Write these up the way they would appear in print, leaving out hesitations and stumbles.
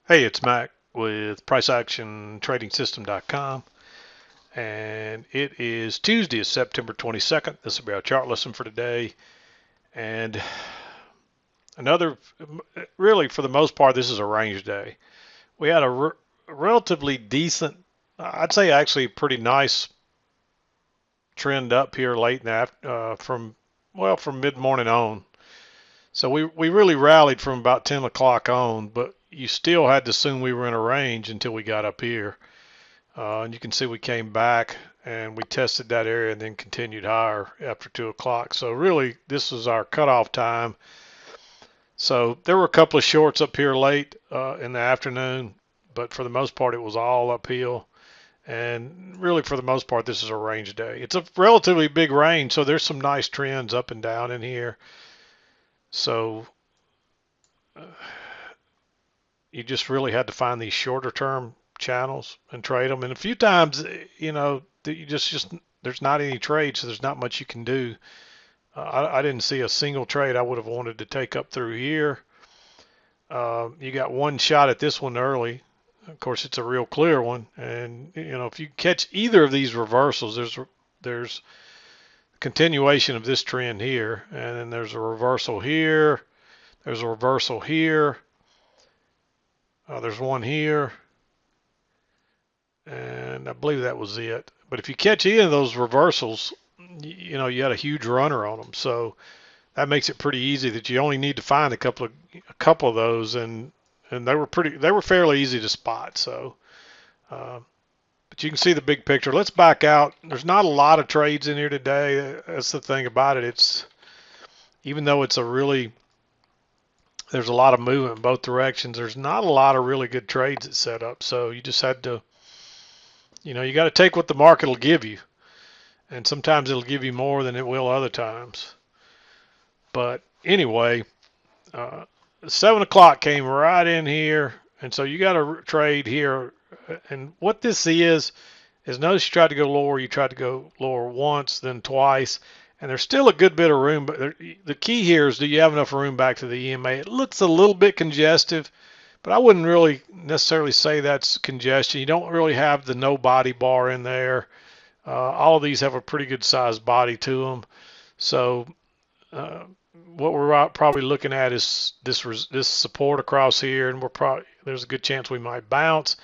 Hey, it's Mac with PriceActionTradingSystem.com, and it is Tuesday, September 22nd. This will be our chart lesson for today. And another, really, for the most part, this is a range day. We had a relatively decent, I'd say actually pretty nice trend up here late in the from mid-morning on. So we really rallied from about 10 o'clock on, but you still had to assume we were in a range until we got up here. And you can see we came back and we tested that area and then continued higher after 2 o'clock. So really, this was our cutoff time. So there were a couple of shorts up here late in the afternoon, but for the most part, it was all uphill. And really, for the most part, this is a range day. It's a relatively big range, so there's some nice trends up and down in here. So you just really had to find these shorter term channels and trade them. And a few times, you just there's not any trade, so there's not much you can do. I didn't see a single trade I would have wanted to take up through here. You got one shot at this one early. Of course, it's a real clear one, and if you catch either of these reversals, there's continuation of this trend here, and then there's a reversal here. There's a reversal here. There's one here, and I believe that was it. But if you catch any of those reversals, you had a huge runner on them. So that makes it pretty easy that you only need to find a couple of those, and they were fairly easy to spot. So, but you can see the big picture. Let's back out. There's not a lot of trades in here today. That's the thing about it. It's even though there's a lot of movement in both directions. There's not a lot of really good trades that set up. So you just had to, you got to take what the market will give you. And sometimes it'll give you more than it will other times. But anyway, 7 o'clock came right in here. And so you got to trade here. And what this is notice you tried to go lower. You tried to go lower once, then twice. And there's still a good bit of room, but the key here is do you have enough room back to the EMA? It looks a little bit congestive, but I wouldn't really necessarily say that's congestion. You don't really have the no body bar in there. All of these have a pretty good sized body to them. So what we're probably looking at is this support across here, and there's a good chance we might bounce.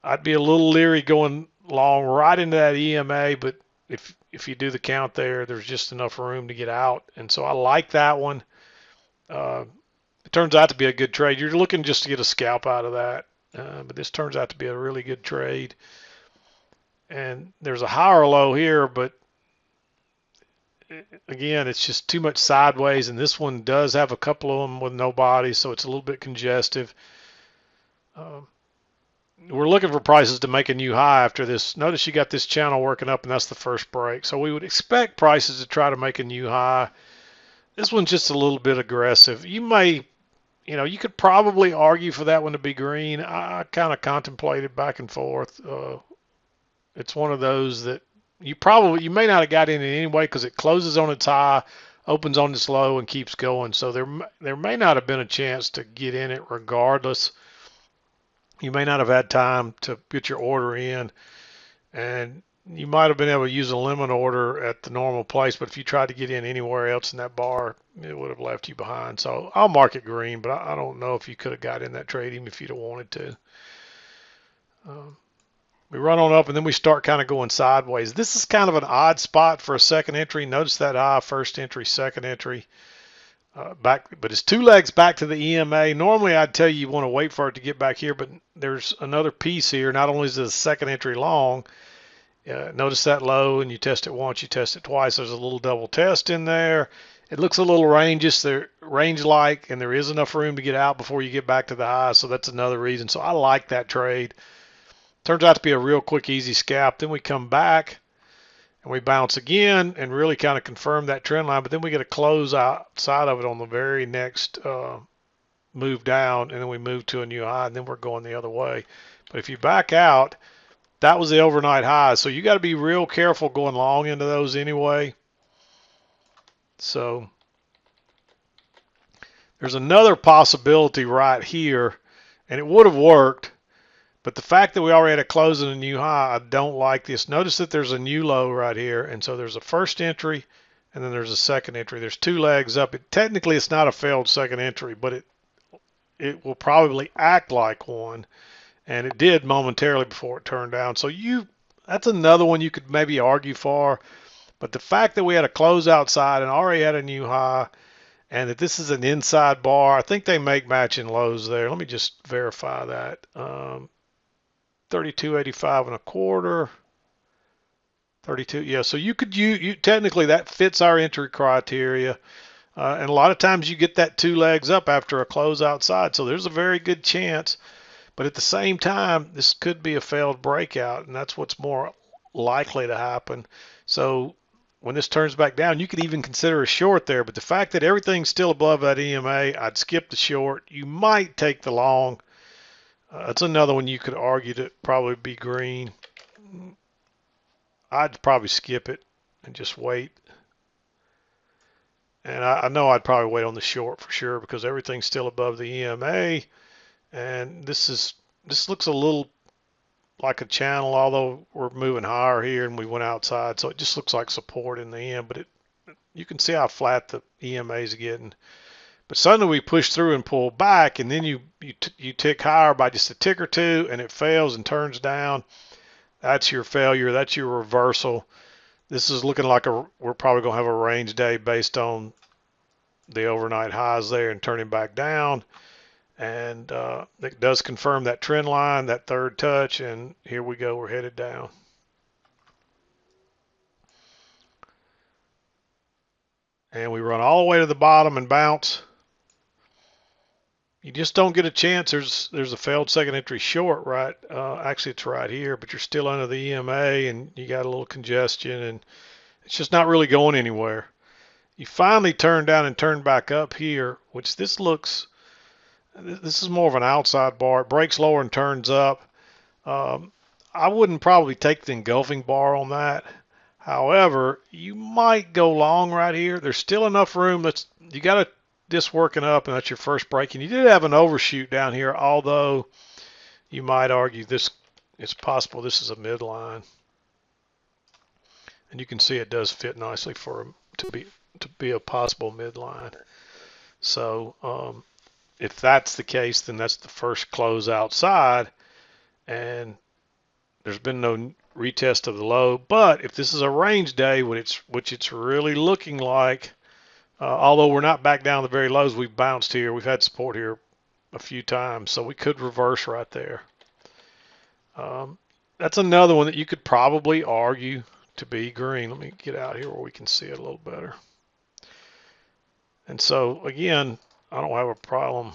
I'd be a little leery going long right into that EMA, but if you do the count there's just enough room to get out. And so I like that one. It turns out to be a good trade. You're looking just to get a scalp out of that. But this turns out to be a really good trade. And there's a higher low here, but again, it's just too much sideways. And this one does have a couple of them with no body, so it's a little bit congestive. We're looking for prices to make a new high after this. Notice you got this channel working up, and that's the first break. So we would expect prices to try to make a new high. This one's just a little bit aggressive. You could probably argue for that one to be green. I kind of contemplated back and forth. It's one of those that you may not have got in it anyway because it closes on its high, opens on its low, and keeps going. So there may not have been a chance to get in it regardless. You may not have had time to get your order in, and you might have been able to use a limit order at the normal place, but if you tried to get in anywhere else in that bar, it would have left you behind. So I'll mark it green, but I don't know if you could have got in that trade even if you'd have wanted to. We run on up, and then we start kind of going sideways. This is kind of an odd spot for a second entry. Notice that high, first entry, second entry. Back, but it's two legs back to the EMA. Normally, I'd tell you want to wait for it to get back here, but there's another piece here. Not only is it a second entry long, notice that low, and you test it once, you test it twice. There's a little double test in there. It looks a little range-like, and there is enough room to get out before you get back to the high, so that's another reason. So I like that trade. Turns out to be a real quick, easy scalp. Then we come back, and we bounce again and really kind of confirm that trend line, but then we get a close outside of it on the very next move down, and then we move to a new high, and then we're going the other way. But if you back out, that was the overnight high, so you got to be real careful going long into those anyway. So there's another possibility right here, And it would have worked, but the fact that we already had a close and a new high, I don't like this. Notice that there's a new low right here, and so there's a first entry, and then there's a second entry. There's two legs up. Technically, it's not a failed second entry, but it will probably act like one, and it did momentarily before it turned down. So that's another one you could maybe argue for, but the fact that we had a close outside and already had a new high, and that this is an inside bar, I think they make matching lows there. Let me just verify that. 32.85 and a quarter. 32, yeah. So you technically that fits our entry criteria, and a lot of times you get that two legs up after a close outside. So there's a very good chance, but at the same time, this could be a failed breakout, and that's what's more likely to happen. So when this turns back down, you could even consider a short there. But the fact that everything's still above that EMA, I'd skip the short. You might take the long. That's another one you could argue to probably be green. I'd probably skip it and just wait. And I know I'd probably wait on the short for sure because everything's still above the EMA. And this looks a little like a channel, although we're moving higher here and we went outside. So it just looks like support in the end, but you can see how flat the EMA is getting. But suddenly we push through and pull back, and then you tick higher by just a tick or two, and it fails and turns down. That's your failure. That's your reversal. This is looking like we're probably going to have a range day based on the overnight highs there and turning back down. And it does confirm that trend line, that third touch, and here we go. We're headed down. And we run all the way to the bottom and bounce. You just don't get a chance. There's a failed second entry short, right? Actually, it's right here, but you're still under the EMA, and you got a little congestion, and it's just not really going anywhere. You finally turn down and turn back up here, which this is more of an outside bar. It breaks lower and turns up. I wouldn't probably take the engulfing bar on that. However, you might go long right here. There's still enough room. You got this working up, and that's your first break. And you did have an overshoot down here, although you might argue it's possible this is a midline. And you can see it does fit nicely to be a possible midline. So if that's the case, then that's the first close outside, and there's been no retest of the low. But if this is a range day, which it's really looking like, although we're not back down to the very lows, we've bounced here. We've had support here a few times, so we could reverse right there. That's another one that you could probably argue to be green. Let me get out here where we can see it a little better. And so again, I don't have a problem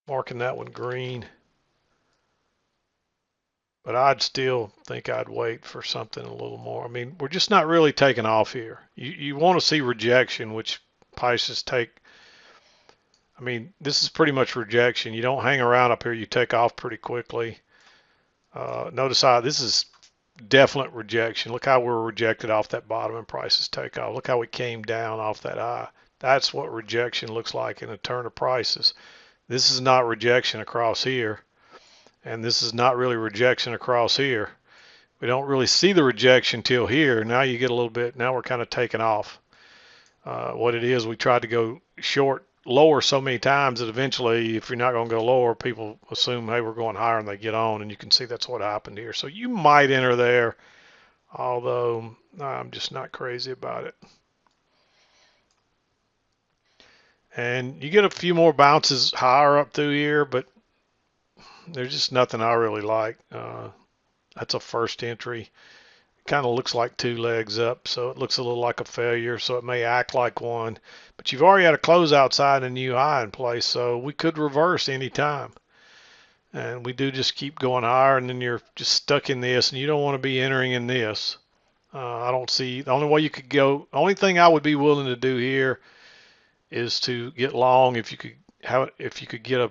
marking that one green, but I'd still think I'd wait for something a little more. I mean, we're just not really taking off here. You want to see rejection, which prices take. I mean, this is pretty much rejection. You don't hang around up here. You take off pretty quickly. Notice how this is definite rejection. Look how we're rejected off that bottom and prices take off. Look how we came down off that high. That's what rejection looks like in a turn of prices. This is not rejection across here, and this is not really rejection across here. We don't really see the rejection till here. Now you get a little bit, now we're kind of taking off. What it is, we tried to go short lower so many times that eventually, if you're not going to go lower, people assume, hey, we're going higher, and they get on, and you can see that's what happened here. So you might enter there, although I'm just not crazy about it. And you get a few more bounces higher up through here, but there's just nothing I really like. That's a first entry. Kind of looks like two legs up, so it looks a little like a failure, so it may act like one. But you've already had a close outside and a new high in place, so we could reverse any time. And we do just keep going higher, and then you're just stuck in this, and you don't want to be entering in this. I don't see the only way you could go. The only thing I would be willing to do here is to get long if you could get a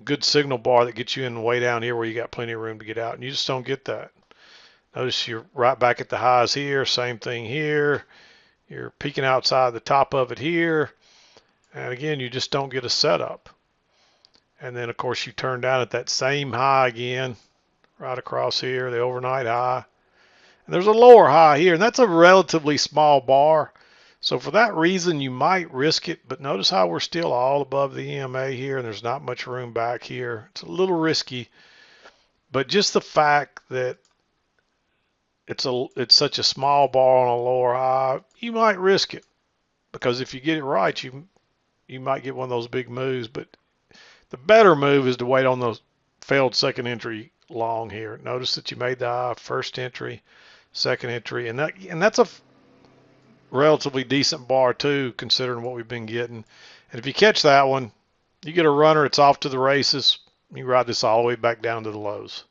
good signal bar that gets you in way down here where you got plenty of room to get out, and you just don't get that. Notice you're right back at the highs here, same thing here. You're peeking outside the top of it here, And again, you just don't get a setup. And then, of course, you turn down at that same high again, right across here, the overnight high. And there's a lower high here, and that's a relatively small bar. So for that reason, you might risk it. But notice how we're still all above the EMA here, and there's not much room back here. It's a little risky. But just the fact that it's such a small bar on a lower high, you might risk it. Because if you get it right, you might get one of those big moves. But the better move is to wait on the failed second entry long here. Notice that you made the high, first entry, second entry, and that's a relatively decent bar too, considering what we've been getting. And if you catch that one, you get a runner, it's off to the races. You ride this all the way back down to the lows.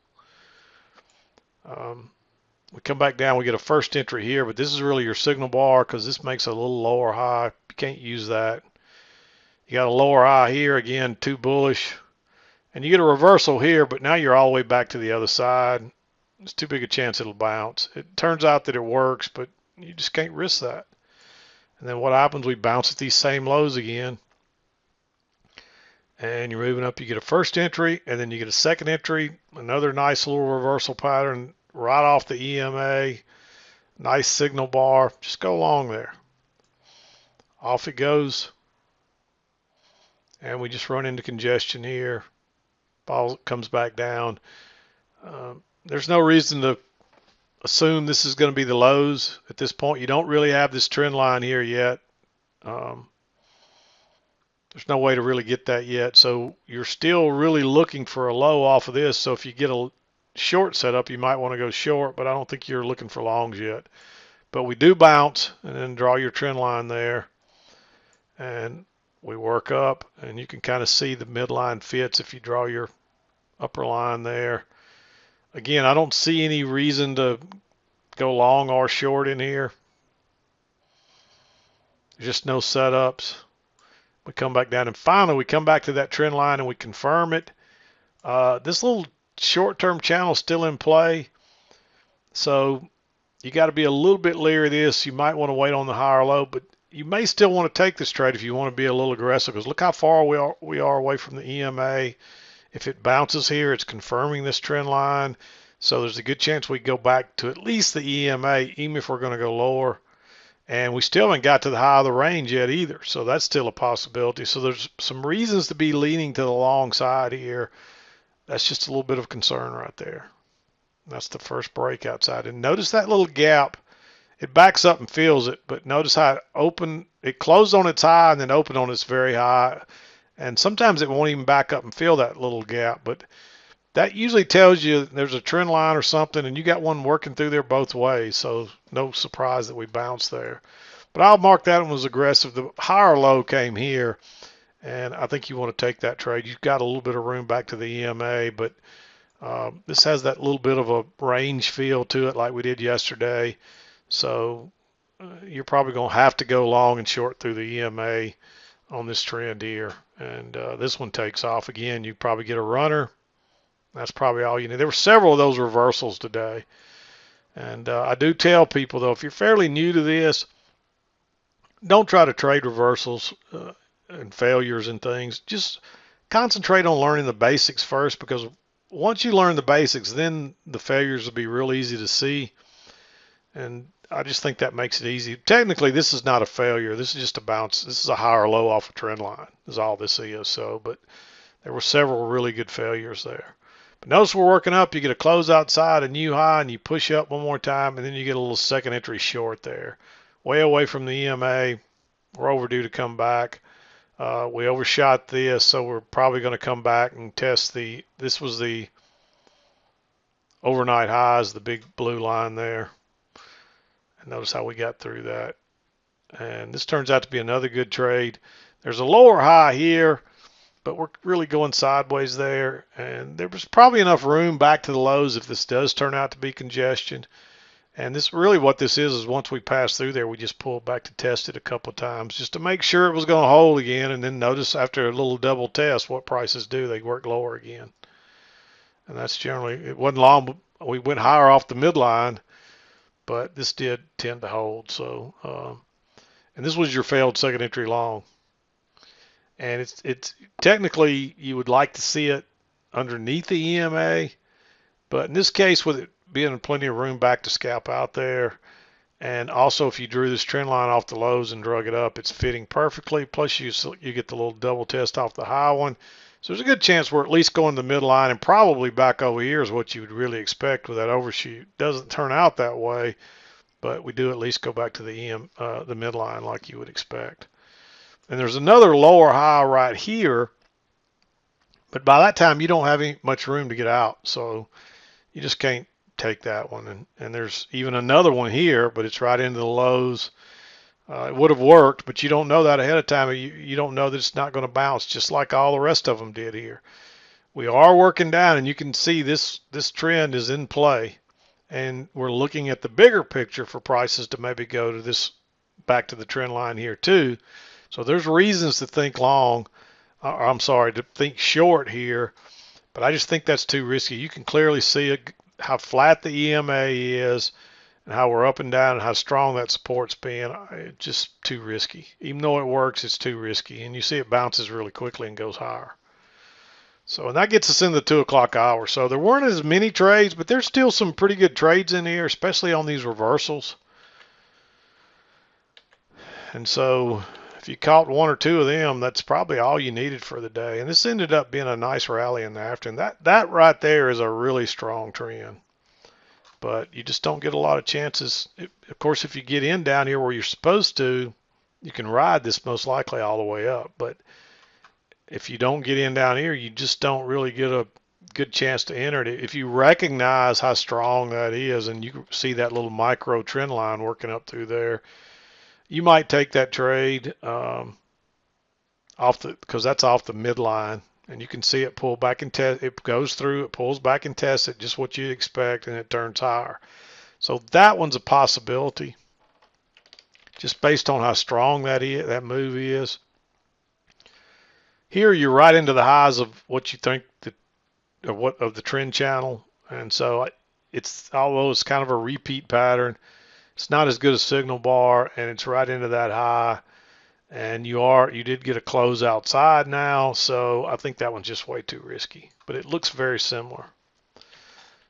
We come back down, we get a first entry here, but this is really your signal bar because this makes a little lower high. You can't use that. You got a lower high here, again, too bullish. And you get a reversal here, but now you're all the way back to the other side. It's too big a chance it'll bounce. It turns out that it works, but you just can't risk that. And then what happens, we bounce at these same lows again. And you're moving up, you get a first entry, and then you get a second entry, another nice little reversal pattern right off the EMA. Nice signal bar. Just go along there. Off it goes. And we just run into congestion here. Ball comes back down. There's no reason to assume this is going to be the lows at this point. You don't really have this trend line here yet. There's no way to really get that yet. So you're still really looking for a low off of this. So if you get a short setup, you might want to go short, but I don't think you're looking for longs yet. But we do bounce and then draw your trend line there. And we work up, and you can kind of see the midline fits if you draw your upper line there. Again, I don't see any reason to go long or short in here. Just no setups. We come back down, and finally we come back to that trend line and we confirm it. This little short-term channel is still in play, so you got to be a little bit leery of this. You might want to wait on the higher low, but you may still want to take this trade if you want to be a little aggressive, because look how far we are away from the EMA. If it bounces here, it's confirming this trend line, so there's a good chance we go back to at least the EMA, even if we're going to go lower. And we still haven't got to the high of the range yet either, so that's still a possibility. So there's some reasons to be leaning to the long side here. That's just a little bit of concern right there. That's the first break outside. And notice that little gap. It backs up and fills it, but notice how it closed on its high and then opened on its very high. And sometimes it won't even back up and fill that little gap, but that usually tells you there's a trend line or something, and you got one working through there both ways, so no surprise that we bounced there. But I'll mark that one as aggressive. The higher low came here, and I think you want to take that trade. You've got a little bit of room back to the EMA, but this has that little bit of a range feel to it like we did yesterday. So you're probably going to have to go long and short through the EMA on this trend here. And this one takes off again. You probably get a runner. That's probably all you need. There were several of those reversals today. And I do tell people, though, if you're fairly new to this, don't try to trade reversals and failures and things. Just concentrate on learning the basics first, because once you learn the basics, then the failures will be real easy to see. And I just think that makes it easy. Technically, this is not a failure. This is just a bounce. This is a higher low off a trend line is all this is. So, but there were several really good failures there. But notice we're working up. You get a close outside, a new high, and you push up one more time, and then you get a little second entry short there. Way away from the EMA. We're overdue to come back. We overshot this, so we're probably going to come back and test this was the overnight highs, the big blue line there. And notice how we got through that. And this turns out to be another good trade. There's a lower high here, but we're really going sideways there. And there was probably enough room back to the lows if this does turn out to be congestion. And this really what this is once we pass through there, we just pulled back to test it a couple of times just to make sure it was going to hold again. And then notice after a little double test, what prices do, they work lower again. And that's generally, it wasn't long, we went higher off the midline, but this did tend to hold. So, and this was your failed second entry long. and it's technically you would like to see it underneath the EMA, but in this case, with it being plenty of room back to scalp out there, and also if you drew this trend line off the lows and drug it up, it's fitting perfectly. Plus you get the little double test off the high one. So there's a good chance we're at least going to the midline, and probably back over here is what you would really expect with that overshoot. Doesn't turn out that way, but we do at least go back to the the midline like you would expect. And there's another lower high right here, but by that time you don't have much room to get out, so you just can't take that one. And there's even another one here, but it's right into the lows. It would have worked, but you don't know that ahead of time. You don't know that it's not going to bounce, just like all the rest of them did here. We are working down, and you can see this trend is in play, and we're looking at the bigger picture for prices to maybe go to this back to the trend line here too. So there's reasons to think long, or I'm sorry, to think short here, but I just think that's too risky. You can clearly see it, how flat the EMA is, and how we're up and down, and how strong that support's being. It's just too risky. Even though it works, it's too risky, and you see it bounces really quickly and goes higher. So, and that gets us in the 2 o'clock hour. So there weren't as many trades, but there's still some pretty good trades in here, especially on these reversals. And so if you caught one or two of them, that's probably all you needed for the day. And this ended up being a nice rally in the afternoon. That right there is a really strong trend. But you just don't get a lot of chances. Of course, if you get in down here where you're supposed to, you can ride this most likely all the way up. But if you don't get in down here, you just don't really get a good chance to enter it. If you recognize how strong that is, and you see that little micro trend line working up through there, you might take that trade because that's off the midline, and you can see it pull back and test. It goes through, it pulls back and tests it, just what you'd expect, and it turns higher. So that one's a possibility, just based on how strong that move is. Here you're right into the highs of what you think of the trend channel, and so although it's kind of a repeat pattern, it's not as good a signal bar, and it's right into that high. And you did get a close outside now, so I think that one's just way too risky. But it looks very similar.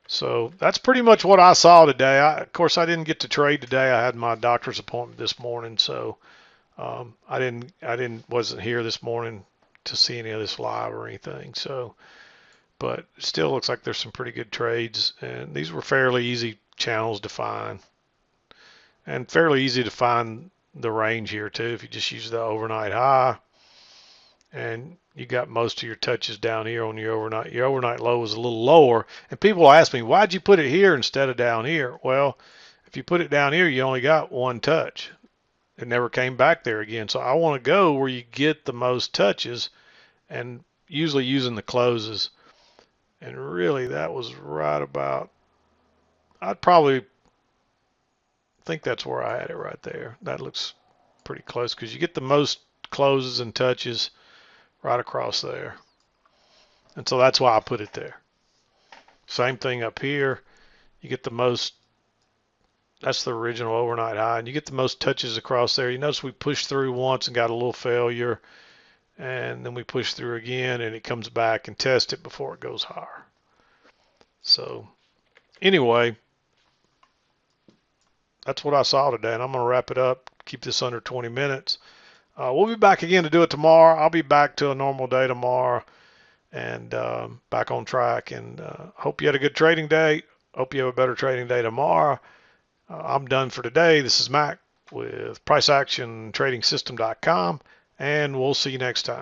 So that's pretty much what I saw today. Of course, I didn't get to trade today. I had my doctor's appointment this morning, so wasn't here this morning to see any of this live or anything. So, but it still looks like there's some pretty good trades, and these were fairly easy channels to find. And fairly easy to find the range here too if you just use the overnight high, and you got most of your touches down here on your overnight. Your overnight low was a little lower, and people ask me, why'd you put it here instead of down here? Well, if you put it down here, you only got one touch. It never came back there again. So I want to go where you get the most touches, and usually using the closes. And really that was right about, I'd probably think that's where I had it right there. That looks pretty close because you get the most closes and touches right across there. And so that's why I put it there. Same thing up here. You get the most, that's the original overnight high, and you get the most touches across there. You notice we pushed through once and got a little failure, and then we push through again, and it comes back and tests it before it goes higher. So anyway, that's what I saw today, and I'm going to wrap it up, keep this under 20 minutes. We'll be back again to do it tomorrow. I'll be back to a normal day tomorrow and back on track. And hope you had a good trading day. Hope you have a better trading day tomorrow. I'm done for today. This is Mac with PriceActionTradingSystem.com, and we'll see you next time.